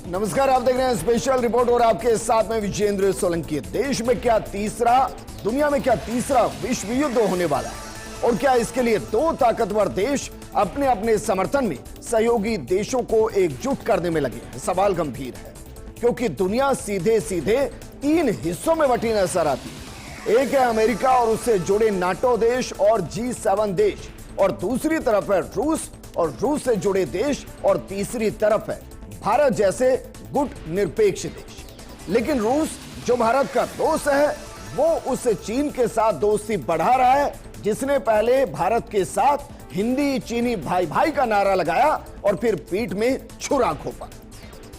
नमस्कार, आप देख रहे हैं स्पेशल रिपोर्ट और आपके साथ में विजेंद्र सोलंकी। देश में क्या तीसरा, दुनिया में क्या तीसरा विश्व युद्ध होने वाला है और क्या इसके लिए दो ताकतवर देश अपने अपने समर्थन में सहयोगी देशों को एकजुट करने में लगे हैं? सवाल गंभीर है क्योंकि दुनिया सीधे सीधे तीन हिस्सों में बटी नजर आती है। एक है अमेरिका और उससे जुड़े नाटो देश और G7 देश, और दूसरी तरफ है रूस और रूस से जुड़े देश, और तीसरी तरफ है भारत जैसे गुट निरपेक्ष देश। लेकिन रूस जो भारत का दोस्त है वो उससे चीन के साथ दोस्ती बढ़ा रहा है, जिसने पहले भारत के साथ हिंदी चीनी भाई भाई का नारा लगाया और फिर पीठ में छुरा घोंपा।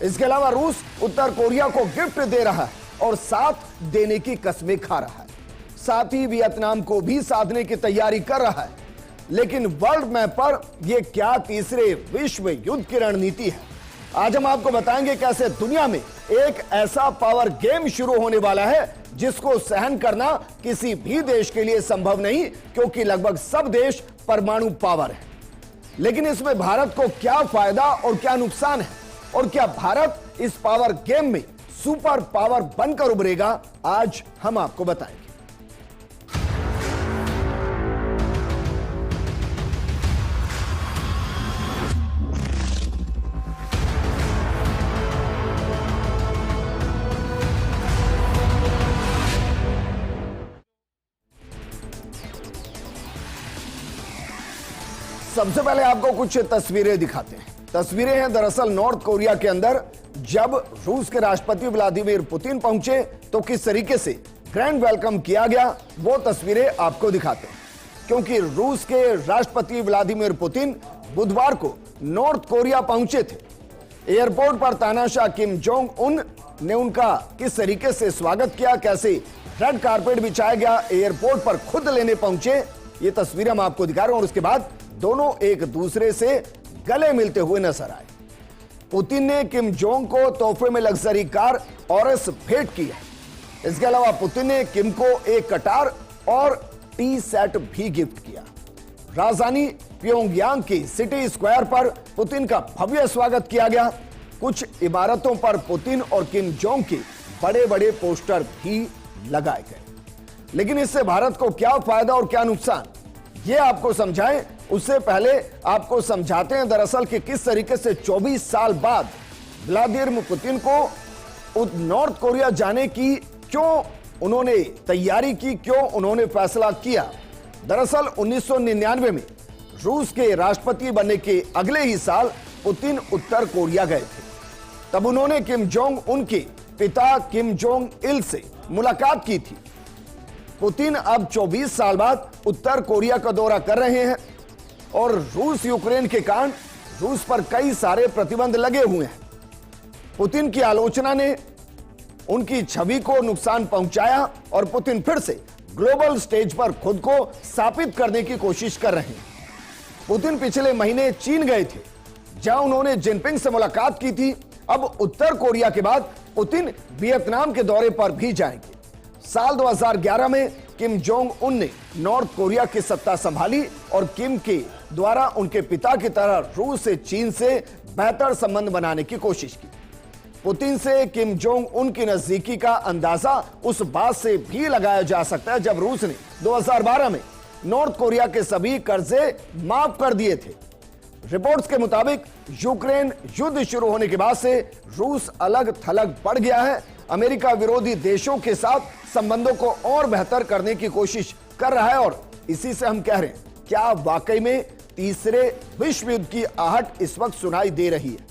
इसके अलावा रूस उत्तर कोरिया को गिफ्ट दे रहा है और साथ देने की कस्में खा रहा है, साथ ही वियतनाम को भी साधने की तैयारी कर रहा है। लेकिन वर्ल्ड मैप पर यह क्या तीसरे विश्व युद्ध की रणनीति है? आज हम आपको बताएंगे कैसे दुनिया में एक ऐसा पावर गेम शुरू होने वाला है जिसको सहन करना किसी भी देश के लिए संभव नहीं, क्योंकि लगभग सब देश परमाणु पावर है। लेकिन इसमें भारत को क्या फायदा और क्या नुकसान है, और क्या भारत इस पावर गेम में सुपर पावर बनकर उभरेगा, आज हम आपको बताएंगे। सबसे पहले आपको कुछ तस्वीरें दिखाते हैं। तस्वीरें हैं दरअसल नॉर्थ कोरिया के अंदर, जब रूस के राष्ट्रपति व्लादिमीर पुतिन पहुंचे तो किस तरीके से ग्रैंड वेलकम किया गया, वो तस्वीरें आपको दिखाते हैं। क्योंकि रूस के राष्ट्रपति व्लादिमीर पुतिन बुधवार को नॉर्थ कोरिया पहुंचे थे। एयरपोर्ट पर तानाशाह किम जोंग उन ने उनका किस तरीके से स्वागत किया, कैसे रेड कारपेट बिछाया गया, एयरपोर्ट पर खुद लेने पहुंचे, ये तस्वीरें हम आपको दिखा रहे हैं। और उसके बाद दोनों एक दूसरे से गले मिलते हुए नजर आए। पुतिन ने किम जोंग को तोहफे में लग्जरी कार ऑरस भेंट की है। इसके अलावा पुतिन ने किम को एक कटार और टी सेट भी गिफ्ट किया। राजधानी प्योंगयांग के सिटी स्क्वायर पर पुतिन का भव्य स्वागत किया गया। कुछ इमारतों पर पुतिन और किम जोंग के बड़े बड़े पोस्टर भी लगाए गए। लेकिन इससे भारत को क्या फायदा और क्या नुकसान, ये आपको समझाएं उससे पहले आपको समझाते हैं दरअसल कि किस तरीके से 24 साल बाद व्लादिमीर पुतिन को नॉर्थ कोरिया जाने की क्यों उन्होंने तैयारी की, क्यों उन्होंने फैसला किया। दरअसल 1999 में रूस के राष्ट्रपति बनने के अगले ही साल पुतिन उत्तर कोरिया गए थे। तब उन्होंने किम जोंग उनके पिता किम जोंग इल से मुलाकात की थी। पुतिन अब 24 साल बाद उत्तर कोरिया का दौरा कर रहे हैं और रूस यूक्रेन के कारण रूस पर कई सारे प्रतिबंध लगे हुए हैं। पुतिन की आलोचना ने उनकी छवि को नुकसान पहुंचाया और पुतिन फिर से ग्लोबल स्टेज पर खुद को स्थापित करने की कोशिश कर रहे हैं। पुतिन पिछले महीने चीन गए थे, जहां उन्होंने जिनपिंग से मुलाकात की थी। अब उत्तर कोरिया के बाद पुतिन वियतनाम के दौरे पर भी जाएंगे। साल 2011 में किम जोंग उन ने नॉर्थ कोरिया की सत्ता संभाली और किम के द्वारा उनके पिता की तरह रूस से चीन से बेहतर संबंध बनाने की कोशिश की। पुतिन से किम जोंग उन की नजदीकी का अंदाजा उस बात से भी लगाया जा सकता है जब रूस ने 2012 में नॉर्थ कोरिया के सभी कर्जे माफ कर दिए थे। रिपोर्ट्स के मुताबिक यूक्रेन युद्ध शुरू होने के बाद से रूस अलग थलग पड़ गया है। अमेरिका विरोधी देशों के साथ संबंधों को और बेहतर करने की कोशिश कर रहा है और इसी से हम कह रहे हैं, क्या वाकई में तीसरे विश्व युद्ध की आहट इस वक्त सुनाई दे रही है?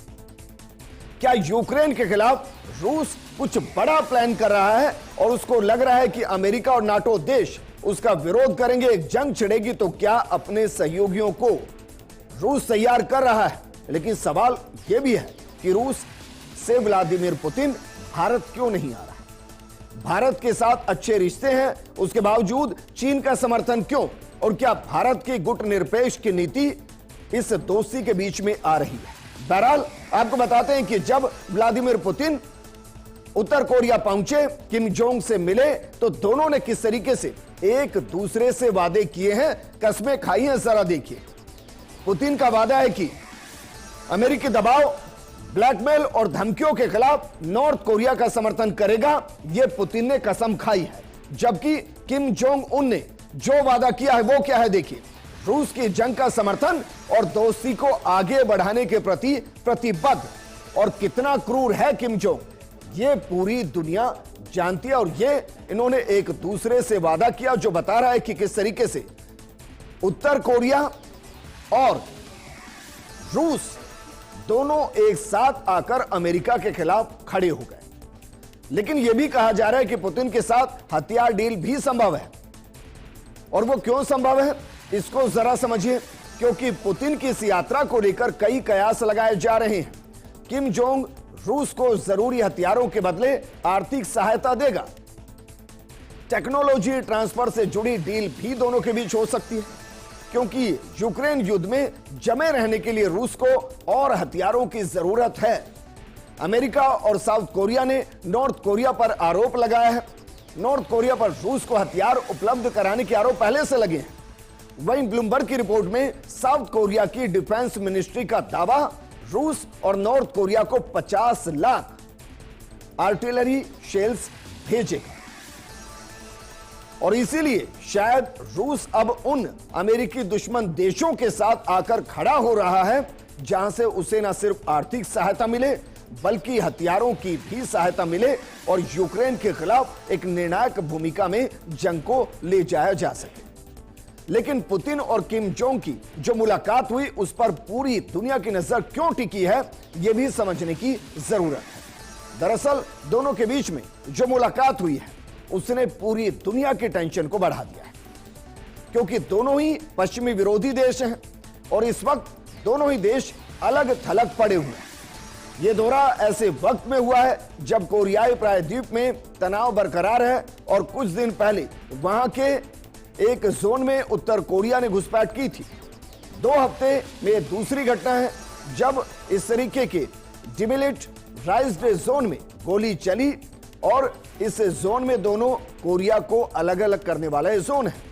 क्या यूक्रेन के खिलाफ रूस कुछ बड़ा प्लान कर रहा है और उसको लग रहा है कि अमेरिका और नाटो देश उसका विरोध करेंगे, एक जंग छिड़ेगी, तो क्या अपने सहयोगियों को रूस तैयार कर रहा है? लेकिन सवाल यह भी है कि रूस से व्लादिमीर पुतिन भारत क्यों नहीं आ रहा? भारत के साथ अच्छे रिश्ते हैं, उसके बावजूद चीन का समर्थन क्यों? और क्या भारत की गुट निरपेक्ष की नीति इस दोस्ती के बीच में आ रही है? बहरहाल आपको बताते हैं कि जब व्लादिमीर पुतिन उत्तर कोरिया पहुंचे, किम जोंग से मिले, तो दोनों ने किस तरीके से एक दूसरे से वादे किए हैं, कस्में खाई हैं, जरा देखिए। पुतिन का वादा है कि अमेरिकी दबाव ब्लैकमेल और धमकियों के खिलाफ नॉर्थ कोरिया का समर्थन करेगा, यह पुतिन ने कसम खाई है। जबकि किम जोंग उन ने जो वादा किया है वो क्या है, देखिए। रूस की जंग का समर्थन और दोस्ती को आगे बढ़ाने के प्रति प्रतिबद्ध। और कितना क्रूर है किम जोंग, ये पूरी दुनिया जानती है। और ये इन्होंने एक दूसरे से वादा किया जो बता रहा है कि किस तरीके से उत्तर कोरिया और रूस दोनों एक साथ आकर अमेरिका के खिलाफ खड़े हो गए। लेकिन यह भी कहा जा रहा है कि पुतिन के साथ हथियार डील भी संभव है। और वो क्यों संभव है, इसको जरा समझिए। क्योंकि पुतिन की इस यात्रा को लेकर कई कयास लगाए जा रहे हैं। किम जोंग रूस को जरूरी हथियारों के बदले आर्थिक सहायता देगा। टेक्नोलॉजी ट्रांसफर से जुड़ी डील भी दोनों के बीच हो सकती है, क्योंकि यूक्रेन युद्ध में जमे रहने के लिए रूस को और हथियारों की जरूरत है। अमेरिका और साउथ कोरिया ने नॉर्थ कोरिया पर आरोप लगाया है। नॉर्थ कोरिया पर रूस को हथियार उपलब्ध कराने के आरोप पहले से लगे हैं। वहीं ब्लूमबर्ग की रिपोर्ट में साउथ कोरिया की डिफेंस मिनिस्ट्री का दावा, रूस और नॉर्थ कोरिया को 50 लाख आर्टिलरी शेल्स भेजेगा। और इसीलिए शायद रूस अब उन अमेरिकी दुश्मन देशों के साथ आकर खड़ा हो रहा है जहां से उसे न सिर्फ आर्थिक सहायता मिले बल्कि हथियारों की भी सहायता मिले और यूक्रेन के खिलाफ एक निर्णायक भूमिका में जंग को ले जाया जा सके। लेकिन पुतिन और किम जोंग की जो मुलाकात हुई उस पर पूरी दुनिया की नजर क्यों टिकी है, यह भी समझने की जरूरत है। दरअसल दोनों के बीच में जो मुलाकात हुई है उसने पूरी दुनिया की टेंशन को बढ़ा दिया है, क्योंकि दोनों ही पश्चिमी विरोधी देश हैं और इस वक्त दोनों ही देश अलग थलग पड़े हुए हैं। यह दौरा ऐसे वक्त में हुआ है जब कोरियाई प्रायद्वीप में तनाव बरकरार है और कुछ दिन पहले वहां के एक जोन में उत्तर कोरिया ने घुसपैठ की थी। 2 हफ्ते में दूसरी घटना है जब इस तरीके के डिमिलिटराइज्ड जोन में गोली चली और इस जोन में दोनों कोरिया को अलग अलग करने वाला जोन है।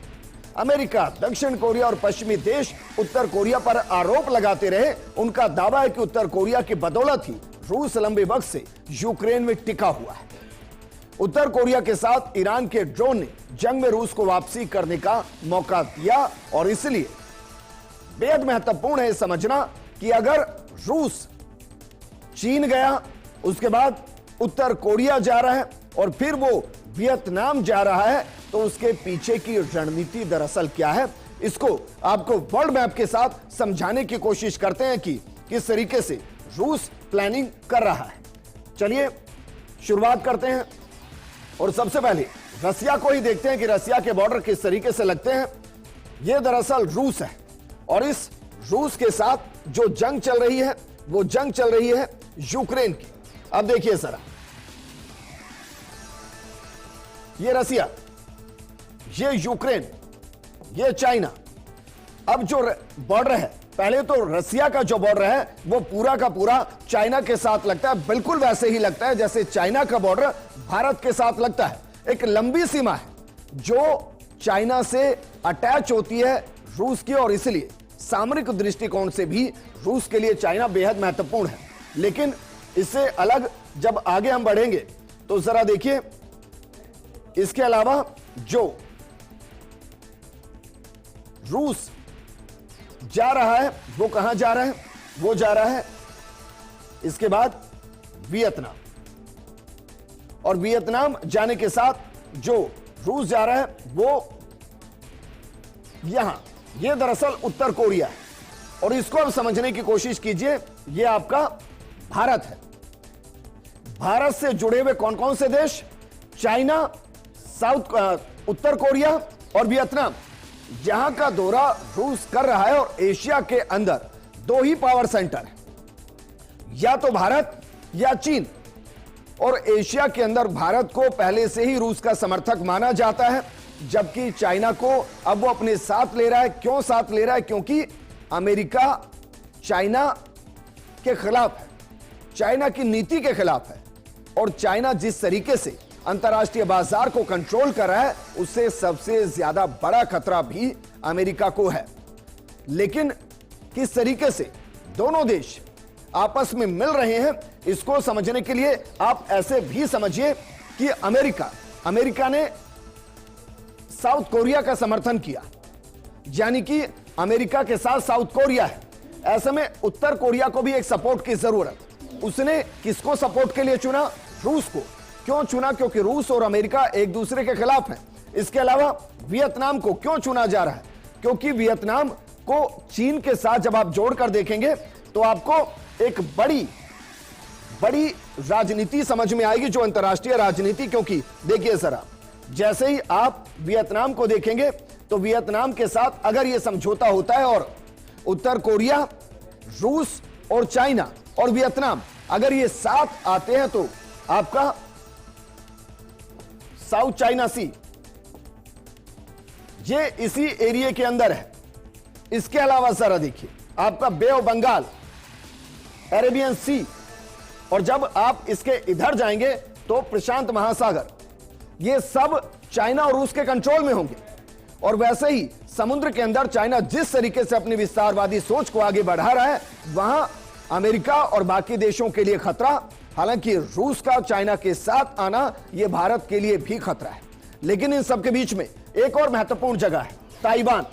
अमेरिका, दक्षिण कोरिया और पश्चिमी देश उत्तर कोरिया पर आरोप लगाते रहे। उनका दावा है कि उत्तर कोरिया की बदौलत ही रूस लंबे वक्त से यूक्रेन में टिका हुआ है। उत्तर कोरिया के साथ ईरान के ड्रोन ने जंग में रूस को वापसी करने का मौका दिया और इसलिए बेहद महत्वपूर्ण है समझना कि अगर रूस चीन गया, उसके बाद उत्तर कोरिया जा रहा है और फिर वो वियतनाम जा रहा है, तो उसके पीछे की रणनीति दरअसल क्या है, इसको आपको वर्ल्ड मैप के साथ समझाने की कोशिश करते हैं कि किस तरीके से रूस प्लानिंग कर रहा है। चलिए शुरुआत करते हैं और सबसे पहले रसिया को ही देखते हैं कि रसिया के बॉर्डर किस तरीके से लगते हैं। यह दरअसल रूस है और इस रूस के साथ जो जंग चल रही है वो जंग चल रही है यूक्रेन की। अब देखिए जरा, ये रसिया, ये यूक्रेन, ये चाइना। अब जो बॉर्डर है, पहले तो रसिया का जो बॉर्डर है वो पूरा का पूरा चाइना के साथ लगता है, बिल्कुल वैसे ही लगता है जैसे चाइना का बॉर्डर भारत के साथ लगता है। एक लंबी सीमा है जो चाइना से अटैच होती है रूस की और इसलिए सामरिक दृष्टिकोण से भी रूस के लिए चाइना बेहद महत्वपूर्ण है। लेकिन इससे अलग जब आगे हम बढ़ेंगे तो जरा देखिए, इसके अलावा जो रूस जा रहा है वो कहां जा रहा है, वो जा रहा है इसके बाद वियतनाम। और वियतनाम जाने के साथ जो रूस जा रहा है वो यहां, ये दरअसल उत्तर कोरिया है। और इसको अब समझने की कोशिश कीजिए, ये आपका भारत है। भारत से जुड़े हुए कौन कौन से देश, चाइना, उत्तर कोरिया और वियतनाम, यहां का दौरा रूस कर रहा है। और एशिया के अंदर 2 ही पावर सेंटर है, या तो भारत या चीन। और एशिया के अंदर भारत को पहले से ही रूस का समर्थक माना जाता है, जबकि चाइना को अब वो अपने साथ ले रहा है। क्यों साथ ले रहा है? क्योंकि अमेरिका चाइना के खिलाफ है, चाइना की नीति के खिलाफ है। और चाइना जिस तरीके से अंतर्राष्ट्रीय बाजार को कंट्रोल कर रहा है, उससे सबसे ज्यादा बड़ा खतरा भी अमेरिका को है। लेकिन किस तरीके से दोनों देश आपस में मिल रहे हैं, इसको समझने के लिए आप ऐसे भी समझिए कि अमेरिका ने साउथ कोरिया का समर्थन किया, यानी कि अमेरिका के साथ साउथ कोरिया है। ऐसे में उत्तर कोरिया को भी एक सपोर्ट की जरूरत। उसने किसको सपोर्ट के लिए चुना? रूस को। क्यों चुना? क्योंकि रूस और अमेरिका एक दूसरे के खिलाफ हैं। इसके अलावा वियतनाम को क्यों चुना जा रहा है? क्योंकि वियतनाम को चीन के साथ जब आप जोड़कर देखेंगे तो आपको एक बड़ी राजनीति समझ में आएगी, जो अंतर्राष्ट्रीय राजनीति। क्योंकि देखिए सर, जैसे ही आप वियतनाम को देखेंगे तो वियतनाम के साथ अगर यह समझौता होता है और उत्तर कोरिया, रूस और चाइना और वियतनाम अगर ये साथ आते हैं तो आपका साउथ चाइना सी ये इसी एरिया के अंदर है। इसके अलावा जरा देखिए आपका बे ऑफ बंगाल, अरेबियन सी, और जब आप इसके इधर जाएंगे तो प्रशांत महासागर, ये सब चाइना और रूस के कंट्रोल में होंगे। और वैसे ही समुद्र के अंदर चाइना जिस तरीके से अपनी विस्तारवादी सोच को आगे बढ़ा रहा है, वहां अमेरिका और बाकी देशों के लिए खतरा। हालांकि रूस का चाइना के साथ आना यह भारत के लिए भी खतरा है। लेकिन इन सबके बीच में एक और महत्वपूर्ण जगह है, ताइवान।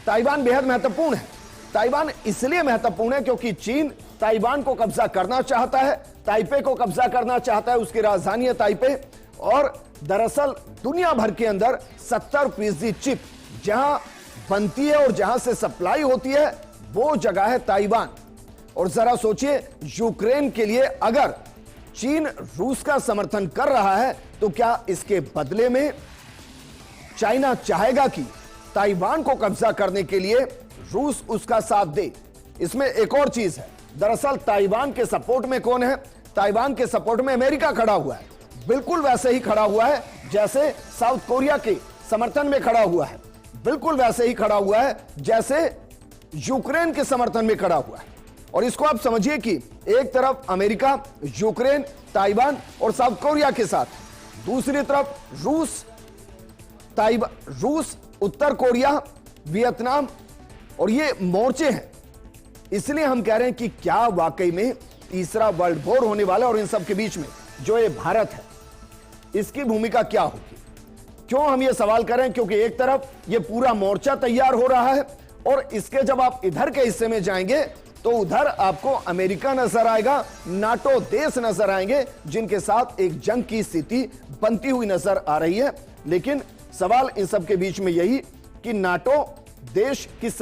ताइवान बेहद महत्वपूर्ण है। ताइवान इसलिए महत्वपूर्ण है क्योंकि चीन ताइवान को कब्जा करना चाहता है, ताइपे को कब्जा करना चाहता है, उसकी राजधानी है ताइपे। और दरअसल दुनिया भर के अंदर 70% चिप जहां बनती है और जहां से सप्लाई होती है वो जगह है ताइवान। और जरा सोचिए, यूक्रेन के लिए अगर चीन रूस का समर्थन कर रहा है तो क्या इसके बदले में चाइना चाहेगा कि ताइवान को कब्जा करने के लिए रूस उसका साथ दे? इसमें एक और चीज है, दरअसल ताइवान के सपोर्ट में कौन है? ताइवान के सपोर्ट में अमेरिका खड़ा हुआ है, बिल्कुल वैसे ही खड़ा हुआ है जैसे साउथ कोरिया के समर्थन में खड़ा हुआ है, बिल्कुल वैसे ही खड़ा हुआ है जैसे यूक्रेन के समर्थन में खड़ा हुआ है। और इसको आप समझिए कि एक तरफ अमेरिका, यूक्रेन, ताइवान और साउथ कोरिया के साथ, दूसरी तरफ रूस, उत्तर कोरिया, वियतनाम, और ये मोर्चे हैं। इसलिए हम कह रहे हैं कि क्या वाकई में तीसरा वर्ल्ड वॉर होने वाला है? और इन सब के बीच में जो ये भारत है, इसकी भूमिका क्या होगी? क्यों हम ये सवाल कर रहे हैं? क्योंकि एक तरफ ये पूरा मोर्चा तैयार हो रहा है और इसके जब आप इधर के हिस्से में जाएंगे तो उधर आपको अमेरिका नजर आएगा, नाटो देश नजर आएंगे, जिनके साथ एक जंग की स्थिति बनती हुई नजर आ रही है। लेकिन सवाल इन सब के बीच में यही कि नाटो देश किस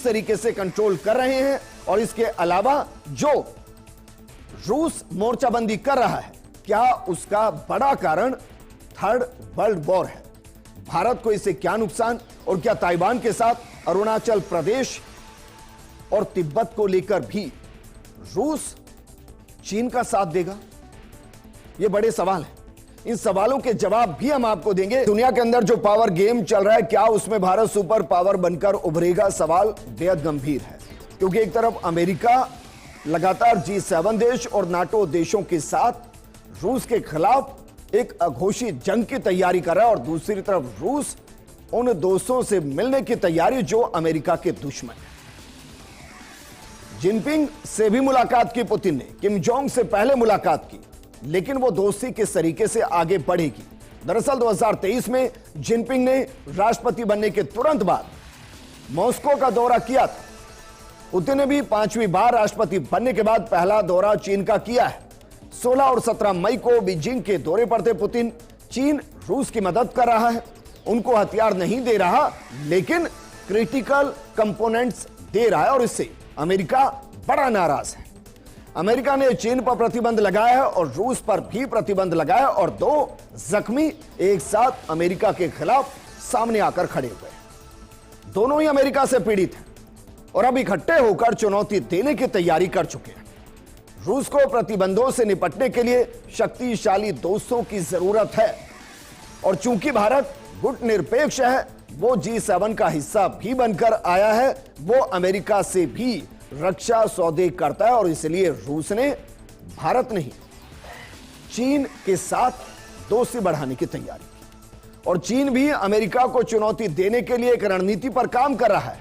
तरीके से कंट्रोल कर रहे हैं। और इसके अलावा जो रूस मोर्चाबंदी कर रहा है, क्या उसका बड़ा कारण थर्ड वर्ल्ड वॉर है? भारत को इससे क्या नुकसान? और क्या ताइवान के साथ अरुणाचल प्रदेश और तिब्बत को लेकर भी रूस चीन का साथ देगा? ये बड़े सवाल हैं। इन सवालों के जवाब भी हम आपको देंगे। दुनिया के अंदर जो पावर गेम चल रहा है, क्या उसमें भारत सुपर पावर बनकर उभरेगा? सवाल बेहद गंभीर है, क्योंकि एक तरफ अमेरिका लगातार G7 देश और नाटो देशों के साथ रूस के खिलाफ एक अघोषित जंग की तैयारी कर रहा है, और दूसरी तरफ रूस उन दोस्तों से मिलने की तैयारी जो अमेरिका के दुश्मन है। जिनपिंग से भी मुलाकात की पुतिन ने, किम जोंग से पहले मुलाकात की, लेकिन वो दोस्ती किस तरीके से आगे बढ़ेगी? दरअसल 2023 में जिनपिंग ने राष्ट्रपति बनने के तुरंत बाद मॉस्को का दौरा किया था। पुतिन ने भी 5वीं बार राष्ट्रपति बनने के बाद पहला दौरा चीन का किया है। 16 और 17 मई को बीजिंग के दौरे पर थे पुतिन। चीन रूस की मदद कर रहा है, उनको हथियार नहीं दे रहा, लेकिन क्रिटिकल कंपोनेंट्स दे रहा है, और इससे अमेरिका बड़ा नाराज है। अमेरिका ने चीन पर प्रतिबंध लगाया है और रूस पर भी प्रतिबंध लगाया, और दो जख्मी एक साथ अमेरिका के खिलाफ सामने आकर खड़े हुए हैं। दोनों ही अमेरिका से पीड़ित हैं और अब इकट्ठे होकर चुनौती देने की तैयारी कर चुके हैं। रूस को प्रतिबंधों से निपटने के लिए शक्तिशाली दोस्तों की जरूरत है, और चूंकि भारत गुटनिरपेक्ष है, वो G7 का हिस्सा भी बनकर आया है, वो अमेरिका से भी रक्षा सौदे करता है, और इसलिए रूस ने, भारत नहीं, चीन के साथ दोस्ती बढ़ाने की तैयारी की। और चीन भी अमेरिका को चुनौती देने के लिए एक रणनीति पर काम कर रहा है,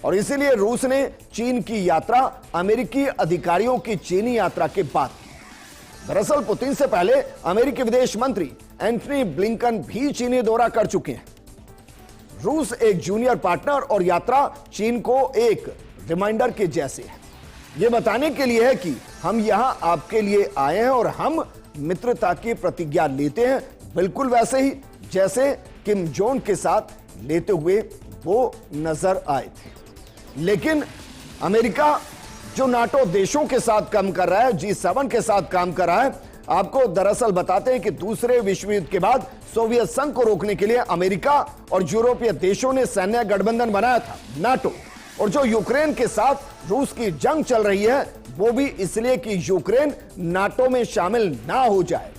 और इसीलिए रूस ने चीन की यात्रा अमेरिकी अधिकारियों की चीनी यात्रा के बाद की। दरअसल पुतिन से पहले अमेरिकी विदेश मंत्री एंटनी ब्लिंकन भी चीनी दौरा कर चुके हैं। रूस एक जूनियर पार्टनर और यात्रा चीन को एक रिमाइंडर के जैसे है, यह बताने के लिए है कि हम यहां आपके लिए आए हैं और हम मित्रता की प्रतिज्ञा लेते हैं, बिल्कुल वैसे ही जैसे किम जोंग के साथ लेते हुए वो नजर आए थे। लेकिन अमेरिका जो नाटो देशों के साथ काम कर रहा है, G7 के साथ काम कर रहा है, आपको दरअसल बताते हैं कि दूसरे विश्व युद्ध के बाद सोवियत संघ को रोकने के लिए अमेरिका और यूरोपीय देशों ने सैन्य गठबंधन बनाया था नाटो। और जो यूक्रेन के साथ रूस की जंग चल रही है वो भी इसलिए कि यूक्रेन नाटो में शामिल ना हो जाए।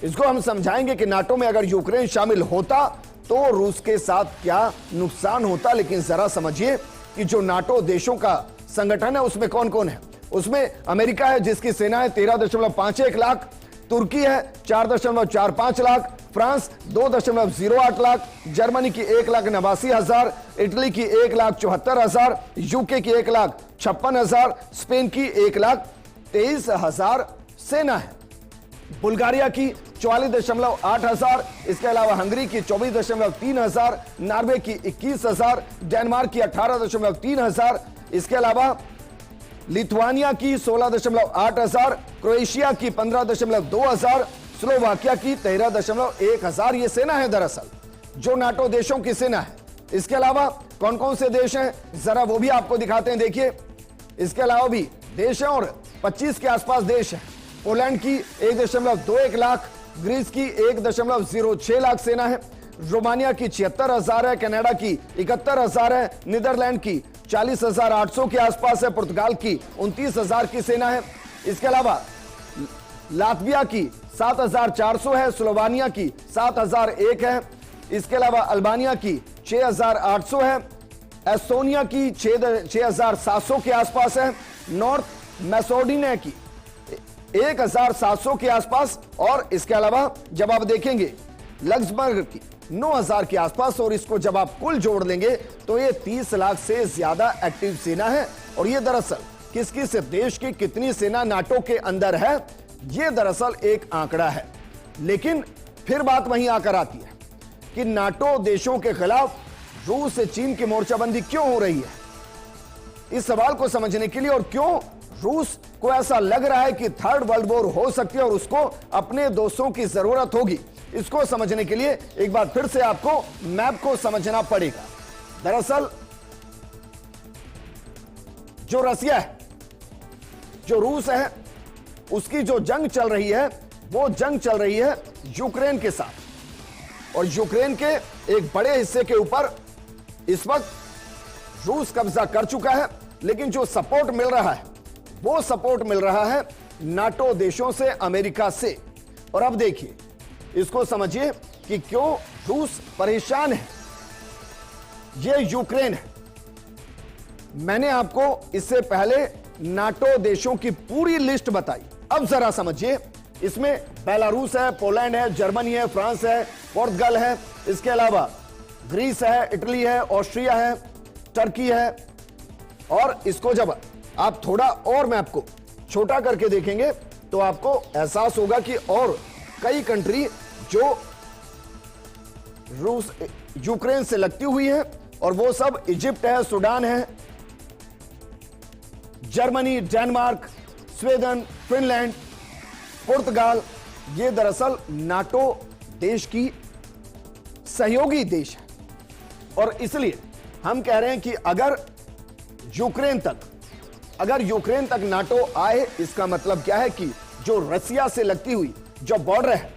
इसको हम समझाएंगे कि नाटो में अगर यूक्रेन शामिल होता तो रूस के साथ क्या नुकसान होता। लेकिन जरा समझिए कि जो नाटो देशों का संगठन है उसमें कौन कौन है। उसमें अमेरिका है जिसकी सेना है 13.51 लाख, तुर्की है 4.45 लाख, फ्रांस 2.08 लाख, जर्मनी की 1,89,000, इटली की 1,74,000, यूके की 1,56,000, स्पेन की 1,23,000 सेना है। बुल्गारिया की 44,800, इसके अलावा हंगरी की 24,300, नॉर्वे की 21,000, डेनमार्क की 18,300, इसके अलावा लिथुआनिया की 16,800, क्रोएशिया की 15,200, स्लोवाकिया की 13,100। ये सेना है दरअसल जो नाटो देशों की सेना है। इसके अलावा कौन कौन से देश हैं जरा वो भी आपको दिखाते हैं। देखिए इसके अलावा भी देश हैं और 25 के आसपास देश हैं। पोलैंड की 1.21 लाख, ग्रीस की 1.06 लाख सेना है, रोमानिया की 76,000 है, कनाडा की 71,000 है, नीदरलैंड की 40,800 के आसपास है, पुर्तगाल की 29,000 की सेना है। इसके अलावा लातविया की 7,400 है, स्लोवानिया की 7,001 है, इसके अलावा अल्बानिया की 6,800 है, एस्टोनिया की 6,700 के आसपास है, नॉर्थ मैसेडोनिया की 1,700 के आसपास, और इसके अलावा जब आप देखेंगे लक्समबर्ग की 9,000 के आसपास, और इसको जब आप कुल जोड़ लेंगे तो ये 30 लाख से ज्यादा एक्टिव सेना है। और ये दरअसल किस किस देश की कितनी सेना नाटो के अंदर है ये दरअसल एक आंकड़ा है। लेकिन फिर बात वहीं आकर आती है कि नाटो देशों के खिलाफ रूस से चीन की मोर्चाबंदी क्यों हो रही है। इस सवाल को समझने के लिए और क्यों रूस को ऐसा लग रहा है कि थर्ड वर्ल्ड वॉर हो सकती है और उसको अपने दोस्तों की जरूरत होगी, इसको समझने के लिए एक बार फिर से आपको मैप को समझना पड़ेगा। दरअसल जो रसिया है, जो रूस है, उसकी जो जंग चल रही है वो जंग चल रही है यूक्रेन के साथ। और यूक्रेन के एक बड़े हिस्से के ऊपर इस वक्त रूस कब्जा कर चुका है। लेकिन जो सपोर्ट मिल रहा है वो सपोर्ट मिल रहा है नाटो देशों से, अमेरिका से। और अब देखिए इसको समझिए कि क्यों रूस परेशान है। ये यूक्रेन है। मैंने आपको इससे पहले नाटो देशों की पूरी लिस्ट बताई। अब जरा समझिए, इसमें बेलारूस है, पोलैंड है, जर्मनी है, फ्रांस है, पुर्तगाल है, इसके अलावा ग्रीस है, इटली है, ऑस्ट्रिया है, टर्की है। और इसको जब आप थोड़ा और मैप को छोटा करके देखेंगे तो आपको एहसास होगा कि और कई कंट्री जो रूस यूक्रेन से लगती हुई है, और वो सब इजिप्ट है, सूडान है, जर्मनी, डेनमार्क, स्वीडन, फिनलैंड, पुर्तगाल, ये दरअसल नाटो देश की सहयोगी देश है। और इसलिए हम कह रहे हैं कि अगर यूक्रेन तक नाटो आए, इसका मतलब क्या है कि जो रसिया से लगती हुई जो बॉर्डर है,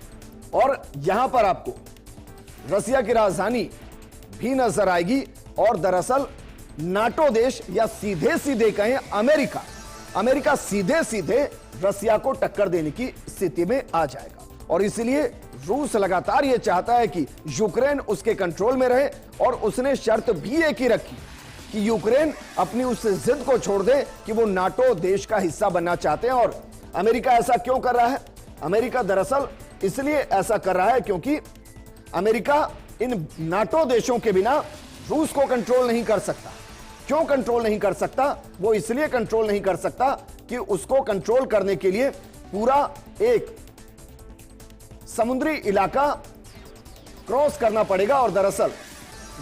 और यहां पर आपको रसिया की राजधानी भी नजर आएगी, और दरअसल नाटो देश या सीधे सीधे कहें अमेरिका सीधे सीधे रसिया को टक्कर देने की स्थिति में आ जाएगा। और इसलिए रूस लगातार यह चाहता है कि यूक्रेन उसके कंट्रोल में रहे, और उसने शर्त भी एक ही रखी कि यूक्रेन अपनी उस जिद को छोड़ दे कि वो नाटो देश का हिस्सा बनना चाहते हैं। और अमेरिका ऐसा क्यों कर रहा है? अमेरिका दरअसल इसलिए ऐसा कर रहा है क्योंकि अमेरिका इन नाटो देशों के बिना रूस को कंट्रोल नहीं कर सकता। क्यों कंट्रोल नहीं कर सकता? वो इसलिए कंट्रोल नहीं कर सकता कि उसको कंट्रोल करने के लिए पूरा एक समुद्री इलाका क्रॉस करना पड़ेगा, और दरअसल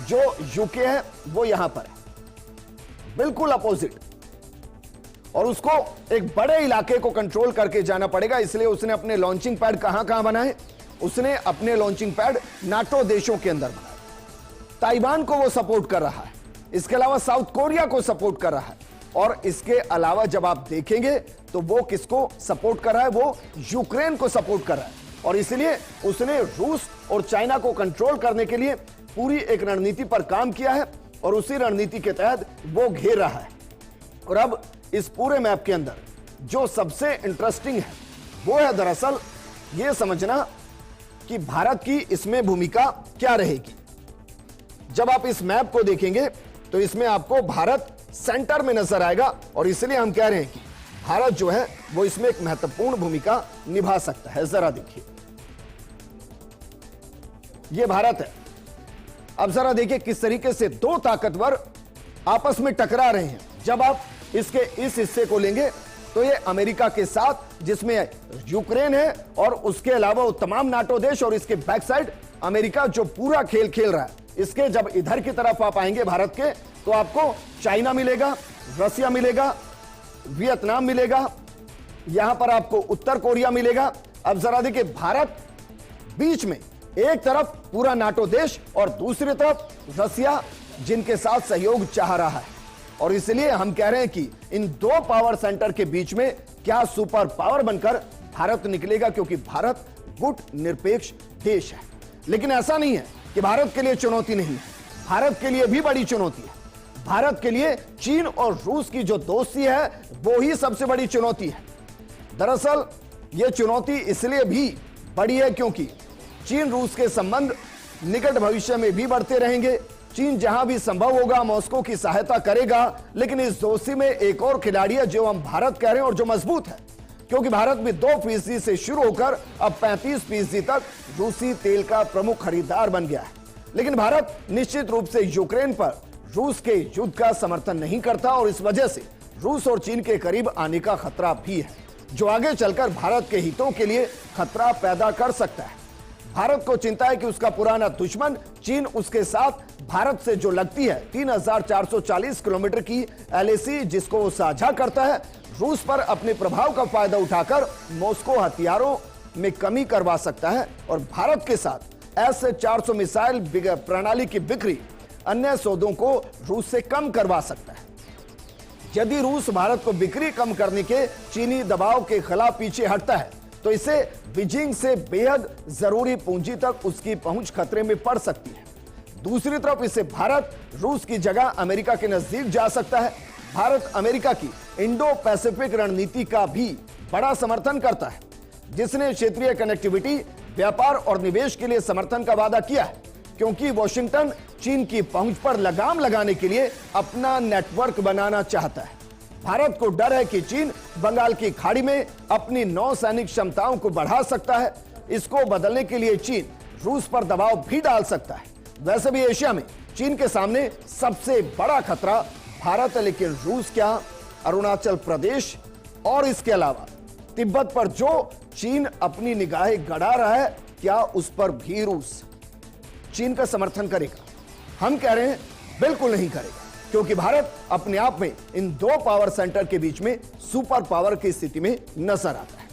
जो यूके है वो यहां पर है, बिल्कुल अपोजिट, और उसको एक बड़े इलाके को कंट्रोल करके जाना पड़ेगा। इसलिए उसने अपने लॉन्चिंग पैड कहां बनाए? उसने अपने लॉन्चिंग पैड नाटो देशों के अंदर बनाए। ताइवान को वो सपोर्ट कर रहा है, इसके अलावा साउथ कोरिया को सपोर्ट कर रहा है, और इसके अलावा जब आप देखेंगे तो वो किसको सपोर्ट कर रहा है? वो यूक्रेन को सपोर्ट कर रहा है। और इसलिए उसने रूस और चाइना को कंट्रोल करने के लिए पूरी एक रणनीति पर काम किया है, और उसी रणनीति के तहत वो घेर रहा है। और अब इस पूरे मैप के अंदर जो सबसे इंटरेस्टिंग है वो है दरअसल ये समझना कि भारत की इसमें भूमिका क्या रहेगी। जब आप इस मैप को देखेंगे तो इसमें आपको भारत सेंटर में नजर आएगा, और इसलिए हम कह रहे हैं कि भारत जो है वो इसमें एक महत्वपूर्ण भूमिका निभा सकता है। जरा देखिए, ये भारत है। अब जरा देखिए किस तरीके से दो ताकतवर आपस में टकरा रहे हैं। जब आप इसके इस हिस्से को लेंगे तो ये अमेरिका के साथ, जिसमें यूक्रेन है, और उसके अलावा वो तमाम नाटो देश, और इसके बैक साइड अमेरिका जो पूरा खेल खेल रहा है। इसके जब इधर की तरफ आप आएंगे भारत के, तो आपको चाइना मिलेगा, रसिया मिलेगा, वियतनाम मिलेगा, यहां पर आपको उत्तर कोरिया मिलेगा। अब जरा देखिए, भारत बीच में, एक तरफ पूरा नाटो देश और दूसरी तरफ रसिया, जिनके साथ सहयोग चाह रहा है। और इसलिए हम कह रहे हैं कि इन दो पावर सेंटर के बीच में क्या सुपर पावर बनकर भारत निकलेगा, क्योंकि भारत गुट निरपेक्ष देश है। लेकिन ऐसा नहीं है कि भारत के लिए चुनौती नहीं है, भारत के लिए भी बड़ी चुनौती है। भारत के लिए चीन और रूस की जो दोस्ती है वो ही सबसे बड़ी चुनौती है। दरअसल यह चुनौती इसलिए भी बड़ी है क्योंकि चीन रूस के संबंध निकट भविष्य में भी बढ़ते रहेंगे। चीन जहां भी संभव होगा मॉस्को की सहायता करेगा, लेकिन इस दोस्ती में एक और खिलाड़ी है जो हम भारत कह रहे हैं और जो मजबूत है, क्योंकि भारत भी 2% से शुरू होकर अब 35% तक रूसी तेल का प्रमुख खरीदार बन गया है। लेकिन भारत निश्चित रूप से यूक्रेन पर रूस के युद्ध का समर्थन नहीं करता, और इस वजह से रूस और चीन के करीब आने का खतरा भी है, जो आगे चलकर भारत के हितों के लिए खतरा पैदा कर सकता है। भारत को चिंता है कि उसका पुराना दुश्मन चीन उसके साथ भारत से जो लगती है 3440 किलोमीटर की एलएसी, जिसको वो साझा करता है, रूस पर अपने प्रभाव का फायदा उठाकर मॉस्को हथियारों में कमी करवा सकता है, और भारत के साथ S-400 मिसाइल प्रणाली की बिक्री अन्य सौदों को रूस से कम करवा सकता है। यदि रूस भारत को बिक्री कम करने के चीनी दबाव के खिलाफ पीछे हटता है, तो इसे बीजिंग से बेहद जरूरी पूंजी तक उसकी पहुंच खतरे में पड़ सकती है। दूसरी तरफ इसे भारत रूस की जगह अमेरिका के नजदीक जा सकता है। भारत अमेरिका की इंडो पैसिफिक रणनीति का भी बड़ा समर्थन करता है, जिसने क्षेत्रीय कनेक्टिविटी, व्यापार और निवेश के लिए समर्थन का वादा किया है, क्योंकि वॉशिंगटन चीन की पहुंच पर लगाम लगाने के लिए अपना नेटवर्क बनाना चाहता है। भारत को डर है कि चीन बंगाल की खाड़ी में अपनी नौसैनिक क्षमताओं को बढ़ा सकता है। इसको बदलने के लिए चीन रूस पर दबाव भी डाल सकता है। वैसे भी एशिया में चीन के सामने सबसे बड़ा खतरा भारत है, लेकिन रूस क्या, अरुणाचल प्रदेश और इसके अलावा तिब्बत पर जो चीन अपनी निगाहें गड़ा रहा है, क्या उस पर भी रूस चीन का समर्थन करेगा? हम कह रहे हैं बिल्कुल नहीं करेगा, क्योंकि भारत अपने आप में इन दो पावर सेंटर के बीच में सुपर पावर की स्थिति में नजर आता है।